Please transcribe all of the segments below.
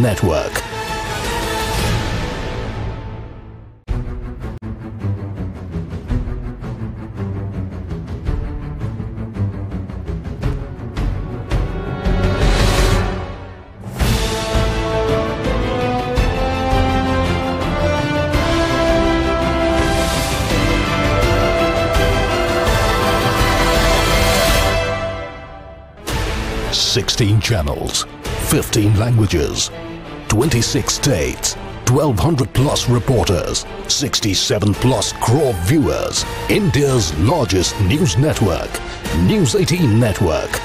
Network. Sixteen channels, 15 languages, 26 states, 1,200 plus reporters, 67 plus crore viewers. India's largest news network, News 18 Network.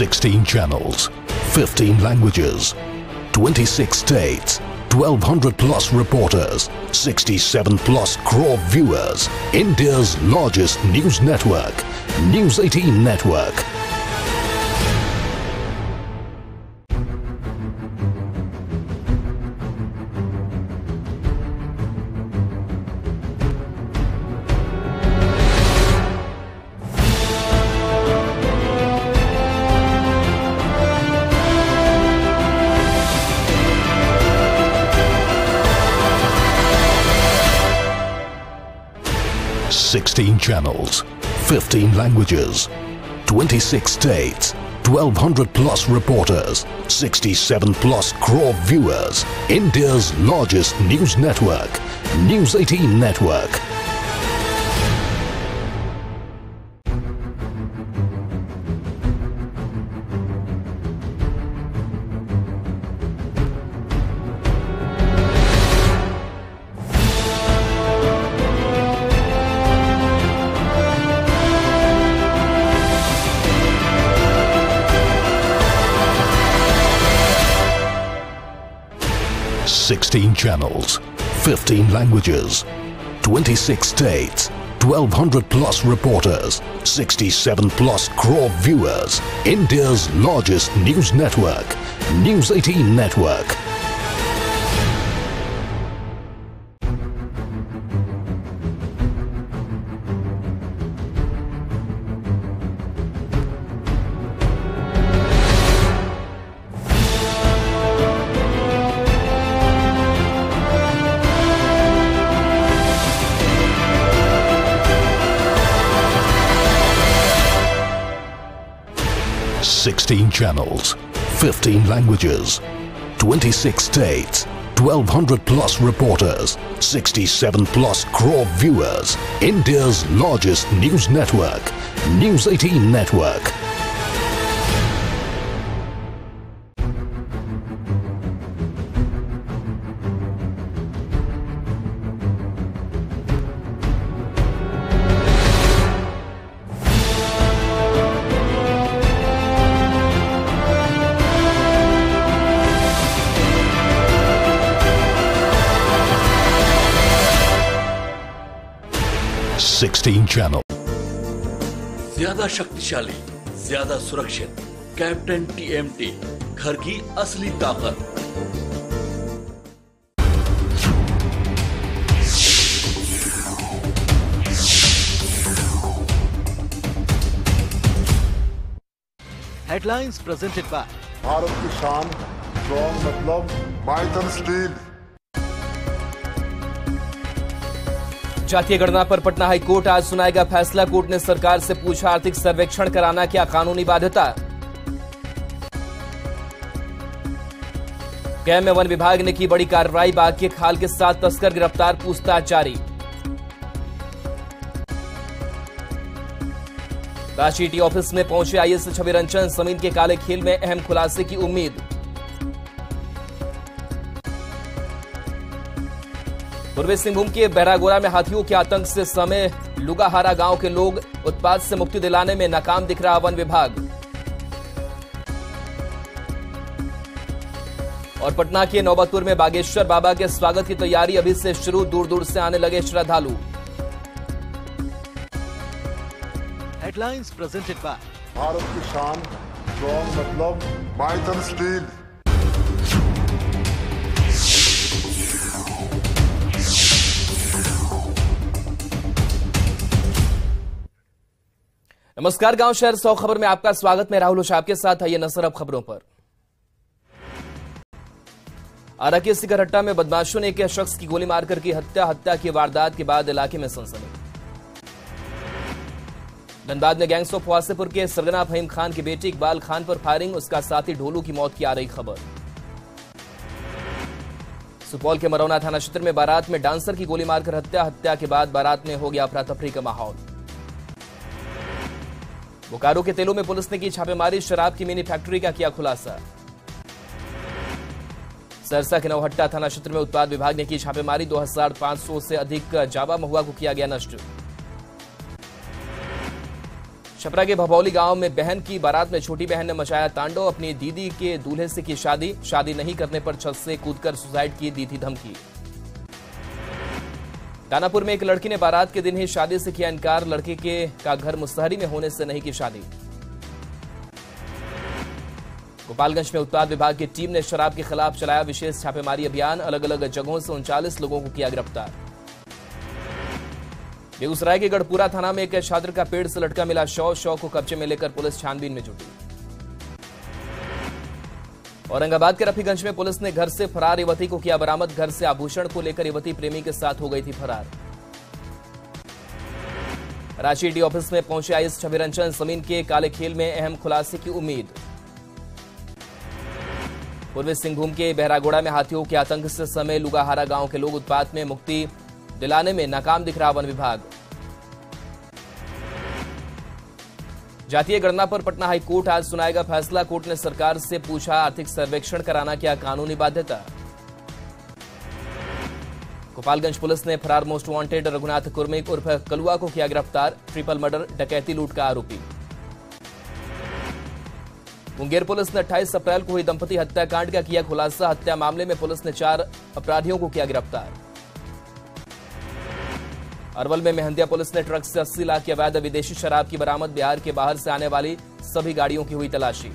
Sixteen channels, 15 languages, 26 states, 1,200 plus reporters, 67 plus crore viewers. India's largest news network, News 18 Network. Sixteen channels, 15 languages, 26 states, 1,200 plus reporters, 67 plus crore viewers. India's largest news network, News 18 Network. Sixteen channels, 15 languages, 26 states, 1,200 plus reporters, 67 plus crore viewers. India's largest news network, News 18 Network. Sixteen channels, 15 languages, 26 states, 1,200 plus reporters, 67 plus crore viewers. India's largest news network, News 18 Network. Sixteen channel. ज्यादा शक्तिशाली, ज्यादा सुरक्षित, captain TMT, घर की असली ताकत। Headlines presented by Bharat की शान, स्ट्रॉन्ग मतलब माइथन स्टील। जातीय गणना पर पटना हाई कोर्ट आज सुनाएगा फैसला। कोर्ट ने सरकार से पूछा, आर्थिक सर्वेक्षण कराना क्या कानूनी बाध्यता। गया में वन विभाग ने की बड़ी कार्रवाई, बाघ के खाल के साथ तस्कर गिरफ्तार, पूछताछ जारी। रांची टी ऑफिस में पहुंचे आईएएस छवि रंजन, जमीन के काले खेल में अहम खुलासे की उम्मीद। पूर्वी सिंहभूम के बैरागोरा में हाथियों के आतंक से समय लुगाहारा गांव के लोग, उत्पात से मुक्ति दिलाने में नाकाम दिख रहा वन विभाग। और पटना के नौबतपुर में बागेश्वर बाबा के स्वागत की तैयारी अभी से शुरू, दूर दूर से आने लगे श्रद्धालु। हेडलाइंस प्रेजेंटेड बाय भारत की शान, स्ट्रॉन्ग मतलब माइथन स्टील। नमस्कार, गांव शहर 100 खबर में आपका स्वागत। मैं राहुल ओझा आपके साथ। आइए नजर अब खबरों पर। आरा के सिकरहट्टा में बदमाशों ने एक शख्स की गोली मारकर की हत्या की वारदात के बाद इलाके में सनसनी। धनबाद में गैंग्स ऑफ वासेपुर के सरगना फहीम खान की बेटी इकबाल खान पर फायरिंग, उसका साथी ढोलू की मौत की आ रही खबर। सुपौल के मरौना थाना क्षेत्र में बारात में डांसर की गोली मारकर हत्या के बाद बारात में हो गया अफरा तफरी का माहौल। बोकारो के तेलों में पुलिस ने की छापेमारी, शराब की मिनी फैक्ट्री का किया खुलासा। सरसा के नौहट्टा थाना क्षेत्र में उत्पाद विभाग ने की छापेमारी, 2500 से अधिक जावा महुआ को किया गया नष्ट। छपरा के भभौली गांव में बहन की बारात में छोटी बहन ने मचाया तांडव, अपनी दीदी के दूल्हे से की शादी नहीं करने पर छत से कूदकर सुसाइड की दी थी धमकी। दानापुर में एक लड़की ने बारात के दिन ही शादी से किया इनकार, लड़के का घर मुसहरी में होने से नहीं की शादी। गोपालगंज में उत्पाद विभाग की टीम ने शराब के खिलाफ चलाया विशेष छापेमारी अभियान, अलग अलग जगहों से 39 लोगों को किया गिरफ्तार। बेगूसराय के गढ़पुरा थाना में एक छात्र का पेड़ से लटका मिला शव को कब्जे में लेकर पुलिस छानबीन में जुटी। औरंगाबाद के रफीगंज में पुलिस ने घर से फरार युवती को किया बरामद, घर से आभूषण को लेकर युवती प्रेमी के साथ हो गई थी फरार। रांची ईडी ऑफिस में पहुंचे आईएएस छवि रंजन, जमीन के काले खेल में अहम खुलासे की उम्मीद। पूर्वी सिंहभूम के बहरागोड़ा में हाथियों के आतंक से समे लुगाहारा गांव के लोग, उत्पात में मुक्ति दिलाने में नाकाम दिख रहा वन विभाग। जातीय गणना पर पटना हाईकोर्ट आज सुनाएगा फैसला, कोर्ट ने सरकार से पूछा आर्थिक सर्वेक्षण कराना क्या कानूनी बाध्यता। गोपालगंज पुलिस ने फरार मोस्ट वांटेड रघुनाथ कुर्मिक उर्फ कलुआ को किया गिरफ्तार, ट्रिपल मर्डर डकैती लूट का आरोपी। मुंगेर पुलिस ने 28 अप्रैल को हुई दंपति हत्याकांड का किया खुलासा, हत्या मामले में पुलिस ने 4 अपराधियों को किया गिरफ्तार। अरवल में मेहंदिया पुलिस ने ट्रक से 80 लाख की अवैध विदेशी शराब की बरामद, बिहार के बाहर से आने वाली सभी गाड़ियों की हुई तलाशी।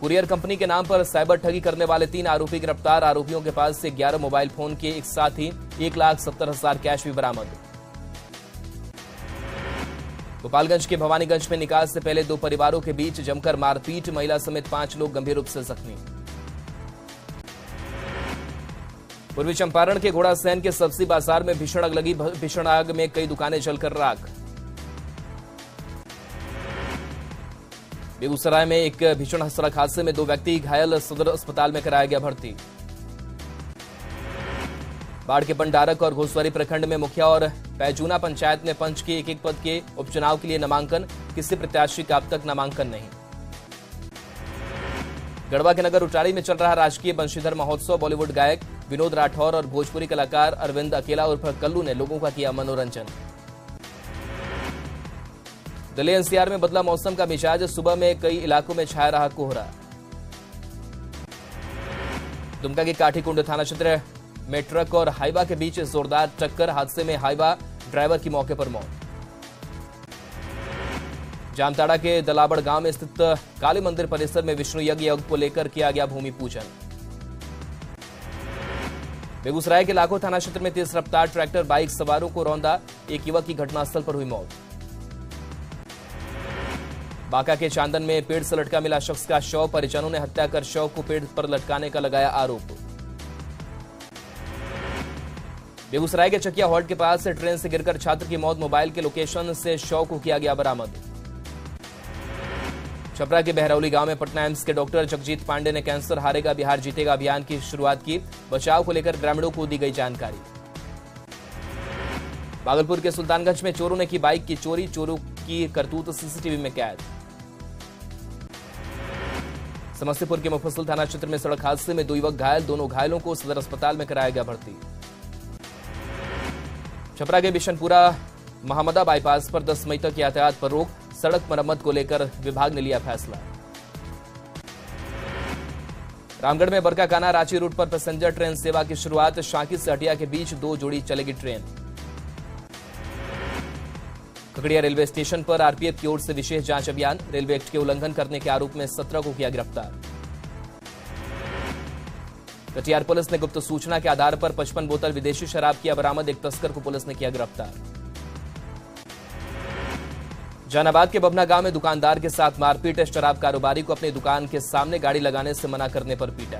कुरियर कंपनी के नाम पर साइबर ठगी करने वाले 3 आरोपी गिरफ्तार, आरोपियों के पास से 11 मोबाइल फोन के एक साथ ही 1,70,000 कैश भी बरामद। गोपालगंज के भवानीगंज में निकाह से पहले 2 परिवारों के बीच जमकर मारपीट, महिला समेत 5 लोग गंभीर रूप से जख्मी। पूर्वी चंपारण के घोड़ासैन के सब्जी बाजार में भीषण आग लगी, भीषण आग में कई दुकानें जलकर राख। बेगूसराय में एक भीषण सड़क हादसे में 2 व्यक्ति घायल, सदर अस्पताल में कराया गया भर्ती। बाढ़ के पंडारक और घोसवारी प्रखंड में मुखिया और पैजूना पंचायत में पंच के एक पद के उपचुनाव के लिए नामांकन, किसी प्रत्याशी का अब तक नामांकन नहीं। गढ़वा के नगर उटारी में चल रहा राजकीय बंशीधर महोत्सव, बॉलीवुड गायक विनोद राठौर और भोजपुरी कलाकार अरविंद अकेला उर्फ कल्लू ने लोगों का किया मनोरंजन। दिल्ली एनसीआर में बदला मौसम का मिजाज, सुबह में कई इलाकों में छाया रहा कोहरा। दुमका के काठीकुंड थाना क्षेत्र में ट्रक और हाईवा के बीच जोरदार टक्कर, हादसे में हाईवा ड्राइवर की मौके पर मौत। जामताड़ा के दलाबड़ गांव में स्थित काली मंदिर परिसर में विष्णु यज्ञ को लेकर किया गया भूमि पूजन। बेगूसराय के लाखों थाना क्षेत्र में तेज रफ्तार ट्रैक्टर बाइक सवारों को रौंदा, एक युवक की घटनास्थल पर हुई मौत। बांका के चांदन में पेड़ से लटका मिला शख्स का शव, परिजनों ने हत्या कर शव को पेड़ पर लटकाने का लगाया आरोप। बेगूसराय के चकिया हॉल्ट के पास से ट्रेन से गिरकर छात्र की मौत, मोबाइल के लोकेशन से शव को किया गया बरामद। छपरा के बहरौली गांव में पटना एम्स के डॉक्टर जगजीत पांडे ने कैंसर हारेगा बिहार जीतेगा अभियान की शुरुआत की, बचाव को लेकर ग्रामीणों को दी गई जानकारी। भागलपुर के सुल्तानगंज में चोरों ने की बाइक की चोरी, चोरों की करतूत सीसीटीवी में कैद। समस्तीपुर के मुफस्सिल थाना क्षेत्र में सड़क हादसे में 2 युवक घायल, दोनों घायलों को सदर अस्पताल में कराया गया भर्ती। छपरा के बिशनपुरा महमदा बाईपास पर 10 मई तक यातायात पर रोक, सड़क मरम्मत को लेकर विभाग ने लिया फैसला। रामगढ़ में बरकाकाना रांची रूट पर पैसेंजर ट्रेन सेवा की शुरुआत। शांकी से हटिया के बीच 2 जोड़ी चलेगी ट्रेन। खगड़िया रेलवे स्टेशन पर आरपीएफ की ओर से विशेष जांच अभियान। रेलवे एक्ट के उल्लंघन करने के आरोप में 17 को किया गिरफ्तार। कटिहार पुलिस ने गुप्त सूचना के आधार पर 55 बोतल विदेशी शराब किया बरामद। एक तस्कर को पुलिस ने किया गिरफ्तार। जहानाबाद के बभना गांव में दुकानदार के साथ मारपीट। शराब कारोबारी को अपनी दुकान के सामने गाड़ी लगाने से मना करने पर पीटा।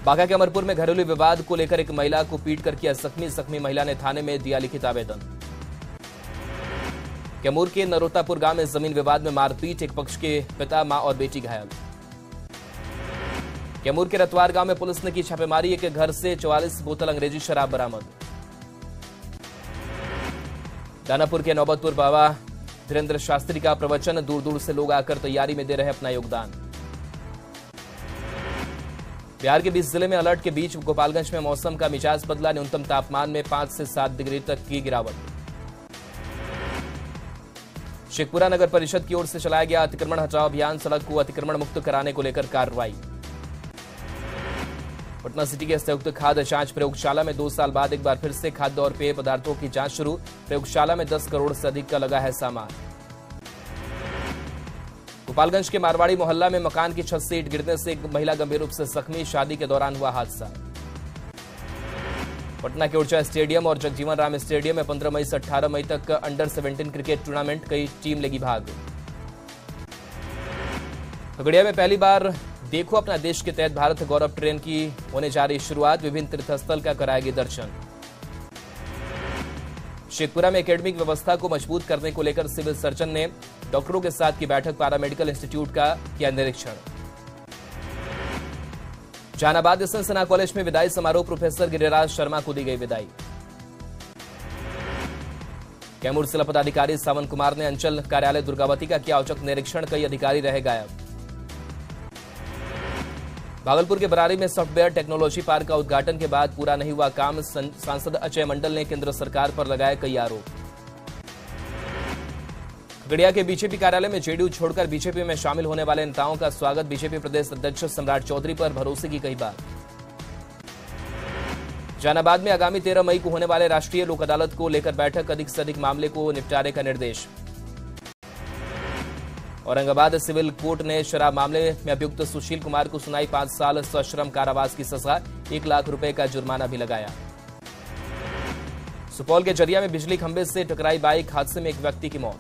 बांका के अमरपुर में घरेलू विवाद को लेकर एक महिला को पीटकर किया जख्मी महिला ने थाने में दिया लिखित आवेदन। कैमूर के नरोतापुर गांव में जमीन विवाद में मारपीट। एक पक्ष के पिता, मां और बेटी घायल। कैमूर के रतवार गांव में पुलिस ने की छापेमारी। एक घर से 44 बोतल अंग्रेजी शराब बरामद। दानापुर के नौबतपुर बाबा धीरेन्द्र शास्त्री का प्रवचन। दूर दूर से लोग आकर तैयारी में दे रहे अपना योगदान। बिहार के 20 जिले में अलर्ट के बीच गोपालगंज में मौसम का मिजाज बदला। न्यूनतम तापमान में 5 से 7 डिग्री तक की गिरावट। शेखपुरा नगर परिषद की ओर से चलाया गया अतिक्रमण हटाओ अभियान। सड़क को अतिक्रमण मुक्त कराने को लेकर कार्रवाई। पटना सिटी के संयुक्त खाद्य जांच प्रयोगशाला में 2 साल बाद एक बार फिर से खाद्य और पेय पदार्थों की जांच शुरू। प्रयोगशाला में 10 करोड़ से अधिक का लगा है सामान। गोपालगंज के मारवाड़ी मोहल्ला में मकान की छत से ईंट गिरने से एक महिला गंभीर रूप से जख्मी। शादी के दौरान हुआ हादसा। पटना के ऊर्जा स्टेडियम और जगजीवन राम स्टेडियम में 15 मई से 18 मई तक अंडर 17 क्रिकेट टूर्नामेंट। कई टीम लेगी भाग। खगड़िया में पहली बार देखो अपना देश के तहत भारत गौरव ट्रेन की होने जा रही शुरुआत। विभिन्न तीर्थस्थल का कराएगी दर्शन। शेखपुरा में एकेडमिक व्यवस्था को मजबूत करने को लेकर सिविल सर्जन ने डॉक्टरों के साथ की बैठक। पैरामेडिकल इंस्टीट्यूट का किया निरीक्षण। जहानाबाद एसएन कॉलेज में विदाई समारोह। प्रोफेसर गिरिराज शर्मा को दी गई विदाई। कैमूर जिला पदाधिकारी सावन कुमार ने अंचल कार्यालय दुर्गावती का किया औचक निरीक्षण। कई अधिकारी रहे गायब। भागलपुर के बरारी में सॉफ्टवेयर टेक्नोलॉजी पार्क का उद्घाटन के बाद पूरा नहीं हुआ काम। सांसद अजय मंडल ने केंद्र सरकार पर लगाए कई आरोप। खगड़िया के बीजेपी कार्यालय में जेडीयू छोड़कर बीजेपी में शामिल होने वाले नेताओं का स्वागत। बीजेपी प्रदेश अध्यक्ष सम्राट चौधरी पर भरोसे की कई बात। जहानाबाद में आगामी 13 मई को होने वाले राष्ट्रीय लोक अदालत को लेकर बैठक। अधिक से अधिक मामले को निपटारे का निर्देश। औरंगाबाद सिविल कोर्ट ने शराब मामले में अभियुक्त सुशील कुमार को सुनाई 5 साल सश्रम कारावास की सजा। 1 लाख रुपए का जुर्माना भी लगाया। सुपौल के जरिया में बिजली खंभे से टकराई बाइक। हादसे में एक व्यक्ति की मौत।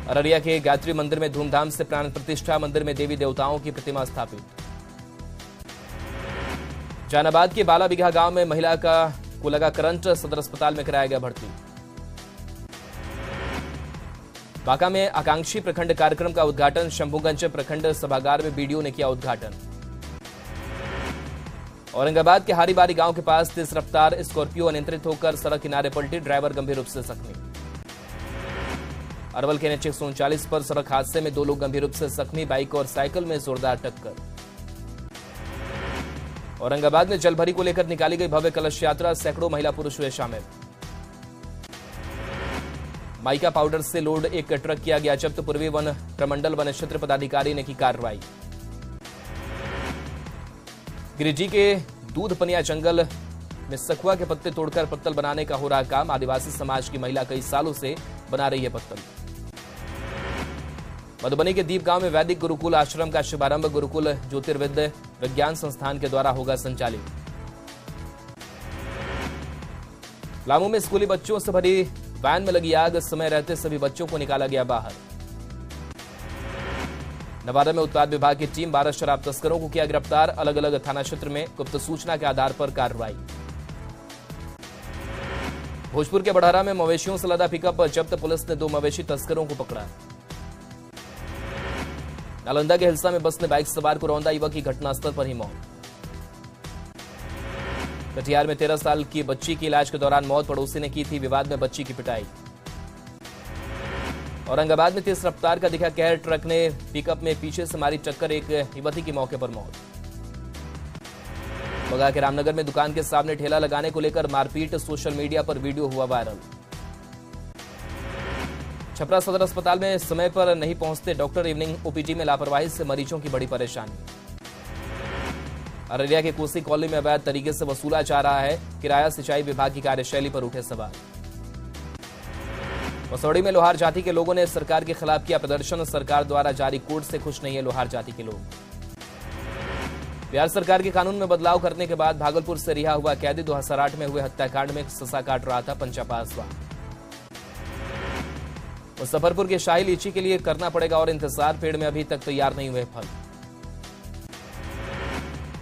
अररिया के गायत्री मंदिर में धूमधाम से प्राण प्रतिष्ठा। मंदिर में देवी देवताओं की प्रतिमा स्थापित। जहानाबाद के बालाबिघा गांव में महिला को लगा करंट। सदर अस्पताल में कराया गया भर्ती। बांका में आकांक्षी प्रखंड कार्यक्रम का उद्घाटन। शंभुगंज प्रखंड सभागार में बीडीओ ने किया उद्घाटन। औरंगाबाद के हारीबारी गांव के पास तेज रफ्तार स्कॉर्पियो अनियंत्रित होकर सड़क किनारे पलटी। ड्राइवर गंभीर रूप से जख्मी। अरवल के NH 139 पर सड़क हादसे में 2 लोग गंभीर रूप से जख्मी। बाइक और साइकिल में जोरदार टक्कर। औरंगाबाद में जलभरी को लेकर निकाली गई भव्य कलश यात्रा। सैकड़ों महिला पुरुष हुए शामिल। माइका पाउडर से लोड एक ट्रक किया गया जब्त। पूर्वी वन प्रमंडल वन क्षेत्र पदाधिकारी ने की कार्रवाई। गिरिडीह के दूध पनिया जंगल में सखुआ के पत्ते तोड़कर पत्तल बनाने का हो रहा काम। आदिवासी समाज की महिला कई सालों से बना रही है पत्तल। मधुबनी के दीप गांव में वैदिक गुरुकुल आश्रम का शुभारंभ। गुरुकुल ज्योतिर्विद्य विज्ञान संस्थान के द्वारा होगा संचालित। पलामू में स्कूली बच्चों से भरी वैन में लगी आग। समय रहते सभी बच्चों को निकाला गया बाहर। नवादा में उत्पाद विभाग की टीम 12 शराब तस्करों को किया गिरफ्तार। अलग अलग थाना क्षेत्र में गुप्त सूचना के आधार पर कार्रवाई। भोजपुर के बढ़ारा में मवेशियों से लदा पिकअप जब्त। पुलिस ने 2 मवेशी तस्करों को पकड़ा। नालंदा के हिलसा में बस ने बाइक सवार को रौंदा। युवक की घटनास्थल पर ही मौत। कटिहार में 13 साल की बच्ची की इलाज के दौरान मौत। पड़ोसी ने की थी विवाद में बच्ची की पिटाई। औरंगाबाद में तेज रफ्तार का दिखा कहर। ट्रक ने पिकअप में पीछे से मारी टक्कर। एक युवती की मौके पर मौत। बगा के रामनगर में दुकान के सामने ठेला लगाने को लेकर मारपीट। सोशल मीडिया पर वीडियो हुआ वायरल। छपरा सदर अस्पताल में समय पर नहीं पहुंचते डॉक्टर, इवनिंग ओपीडी में लापरवाही से मरीजों की बड़ी परेशानी। अररिया के कोसी कॉलोनी में अवैध तरीके से वसूला जा रहा है किराया, सिंचाई विभाग की कार्यशैली पर उठे सवाल। मसौड़ी में लोहार जाति के लोगों ने सरकार के खिलाफ किया प्रदर्शन, सरकार द्वारा जारी कोड से खुश नहीं है लोहार जाति के लोग। बिहार सरकार के कानून में बदलाव करने के बाद भागलपुर से रिहा हुआ कैदी 2008 में हुए हत्याकांड में सजा काट रहा था पंचा पासवान। मुजफ्फरपुर के शाही लीची के लिए करना पड़ेगा और इंतजार, पेड़ में अभी तक तैयार नहीं हुए फल।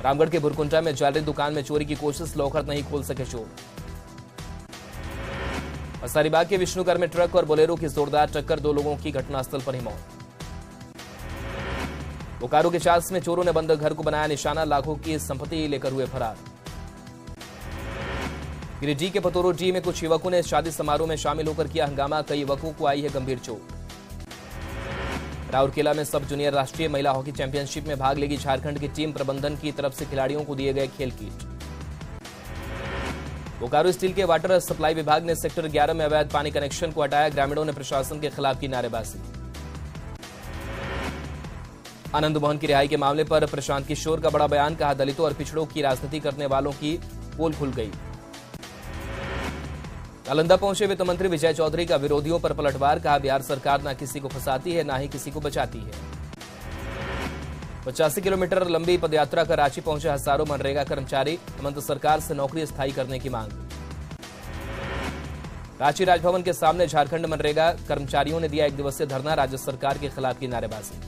रामगढ़ के भुरकुंटा में ज्वेलरी दुकान में चोरी की कोशिश, लॉकर नहीं खोल सके चोर। हजारीबाग के विष्णुगर में ट्रक और बोलेरो की जोरदार टक्कर, 2 लोगों की घटनास्थल पर ही मौत। बोकारो के चास में चोरों ने बंद घर को बनाया निशाना, लाखों की संपत्ति लेकर हुए फरार। गिरिडीह के पतोरो डी में कुछ युवकों ने शादी समारोह में शामिल होकर किया हंगामा, कई युवकों को आई है गंभीर चोट। राउरकेला में सब जूनियर राष्ट्रीय महिला हॉकी चैंपियनशिप में भाग लेगी झारखंड की टीम, प्रबंधन की तरफ से खिलाड़ियों को दिए गए खेल किट। बोकारो स्टील के वाटर सप्लाई विभाग ने सेक्टर 11 में अवैध पानी कनेक्शन को हटाया, ग्रामीणों ने प्रशासन के खिलाफ की नारेबाजी। आनंद मोहन की रिहाई के मामले पर प्रशांत किशोर का बड़ा बयान, कहा दलितों और पिछड़ों की राजनीति करने वालों की पोल खुल गई। नालंदा पहुंचे वित्त मंत्री विजय चौधरी का विरोधियों पर पलटवार, कहा बिहार सरकार न किसी को फंसाती है न ही किसी को बचाती है। 85 किलोमीटर लंबी पदयात्रा कर रांची पहुंचे हजारों मनरेगा कर्मचारी, हेमंत सरकार से नौकरी स्थायी करने की मांग। रांची राजभवन के सामने झारखंड मनरेगा कर्मचारियों ने दिया 1 दिवसीय धरना, राज्य सरकार के खिलाफ की नारेबाजी।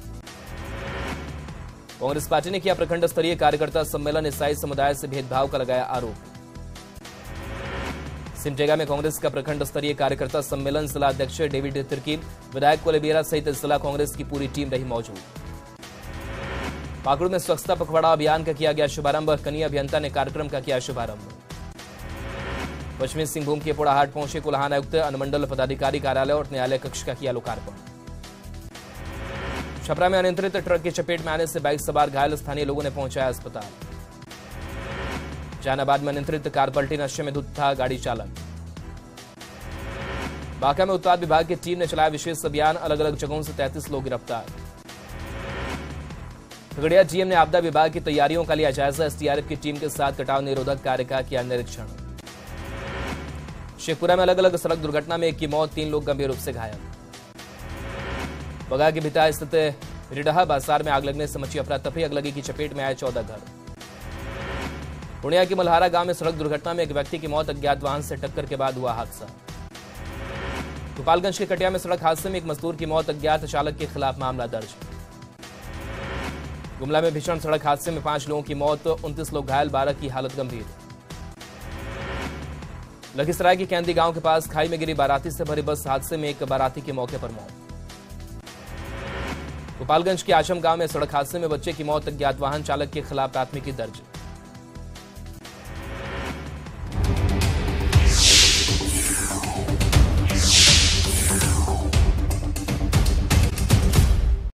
कांग्रेस पार्टी ने किया प्रखंड स्तरीय कार्यकर्ता सम्मेलन, ईसाई समुदाय से भेदभाव का लगाया आरोप। सिमडेगा में कांग्रेस का प्रखंड स्तरीय कार्यकर्ता सम्मेलन, जिला अध्यक्ष डेविड तिर्की, विधायक कोलेबियरा सहित जिला कांग्रेस की पूरी टीम रही मौजूद। पाकुड़ में स्वच्छता पखवाड़ा अभियान का किया गया शुभारंभ, कनीय अभियंता ने कार्यक्रम का किया शुभारंभ। पश्चिमी सिंहभूम के पोड़ाहाट पहुंचे कोल्हान आयुक्त, अनुमंडल पदाधिकारी कार्यालय और न्यायालय कक्ष का किया लोकार्पण। छपरा में अनियंत्रित ट्रक की चपेट में आने से बाइक सवार घायल, स्थानीय लोगों ने पहुंचाया अस्पताल। जहानाबाद में अनियंत्रित कार पलटी, नशे में धुत था गाड़ी चालक। बांका में उत्पाद विभाग की टीम ने चलाया विशेष अभियान, अलग अलग जगहों से 33 लोग गिरफ्तार। खगड़िया जीएम ने आपदा विभाग की तैयारियों का लिया जायजा, एसडीआरएफ की टीम के साथ कटाव निरोधक कार्य का किया निरीक्षण। शेखपुरा में अलग अलग सड़क दुर्घटना में 1 की मौत, 3 लोग गंभीर रूप से घायल। बगा के भिता स्थित रिडहा बाजार में आग लगने से मची अफरा तफरी, अगलगी की चपेट में आए 14 घर। पूर्णिया के मल्हारा गांव में सड़क दुर्घटना में 1 व्यक्ति की मौत, अज्ञात वाहन से टक्कर के बाद हुआ हादसा। गोपालगंज के कटिया में सड़क हादसे में 1 मजदूर की मौत, अज्ञात चालक के खिलाफ मामला दर्ज। गुमला में भीषण सड़क हादसे में 5 लोगों की मौत, 29 लोग घायल, 12 की हालत गंभीर। लखीसराय के कैंदी गांव के पास खाई में गिरी बाराती से भरी बस, हादसे में 1 बाराती की मौके पर मौत। गोपालगंज के आचम गांव में सड़क हादसे में बच्चे की मौत, अज्ञात वाहन चालक के खिलाफ प्राथमिकी दर्ज।